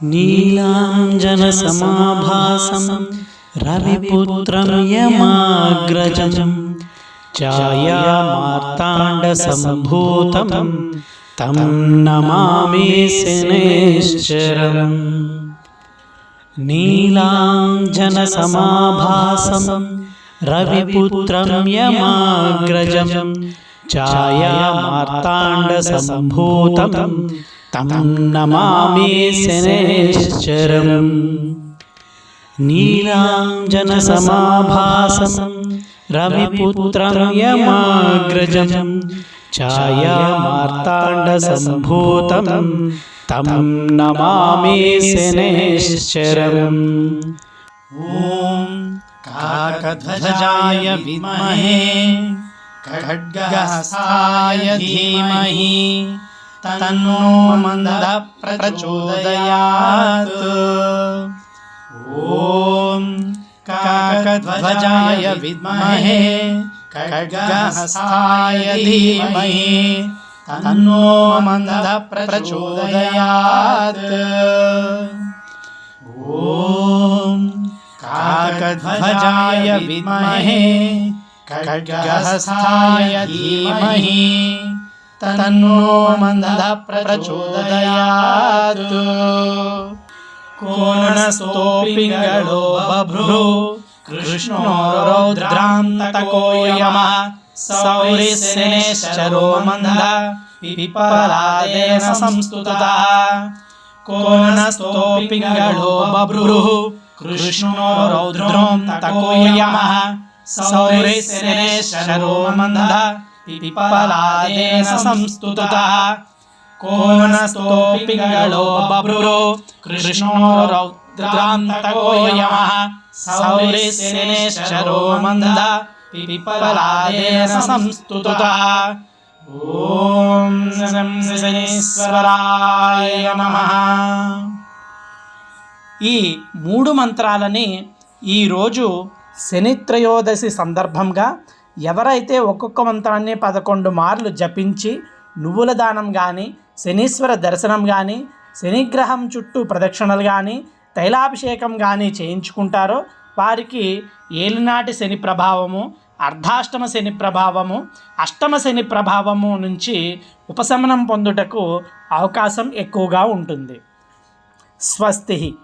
नीलाञ्जनसमाभासं रविपुत्रं यमाग्रजं छायामार्ताण्डसम्भूतं तं नमामि शनैश्चरम्। नीलाञ्जनसमाभासं रविपुत्रं यमाग्रजं छायामार्ताण्डसम्भूतं तं नमामि शनैश्चरम्। नीलाञ्जनसमाभासं रविपुत्रं यमाग्रजं छायामार्ताण्डसम्भूतं तं नमामि शनैश्चरम्। ॐ काकध्वजाय विद्महे खड्गहस्ताय धीमहि तन्नो मन्दः प्रचोदयात्। ॐ काकध्वजाय विद्महे खड्गहस्ताय धीमहि तन्नो मन्दः प्रचोदयात्। ॐ काकध्वजाय विद्महे खड्गहस्ताय धीमहि तन्नो मन्दः प्रचोदयात्। कोणस्थो पिङ्गळो बभ्रुः कृष्णो रौद्रान्तको यमः सौरिशनैश्चरो मन्दः पिप्पलादेन संस्तुतः। कोणस्थो पिङ्गळो बभ्रुः कृष्णो रौद्रान्तको यमः सौरिशनैश्चरो मन्दः पिप्पलादेन संस्तुतः। कोणस्थो पिङ्गळो बभ्रुः कृष्णो रौद्रान्तको यमः सौरिशनैश्चरो मन्दः पिप्पलादेन संस्तुतः। ॐ శనీశ్వరాయ నమః। ఈ మూడు మంత్రాలని ఈరోజు శని త్రయోదశి సందర్భంగా ఎవరైతే ఒక్కొక్క మంత్రాన్ని 11 మార్లు జపించి నువ్వుల దానం కానీ, శనీశ్వర దర్శనం కానీ, శనిగ్రహం చుట్టూ ప్రదక్షిణలు కానీ, తైలాభిషేకం కానీ చేయించుకుంటారో వారికి ఏలినాటి శని ప్రభావము, అర్ధాష్టమ శని ప్రభావము, అష్టమ శని ప్రభావము నుంచి ఉపశమనం పొందుటకు అవకాశం ఎక్కువగా ఉంటుంది. స్వస్తి.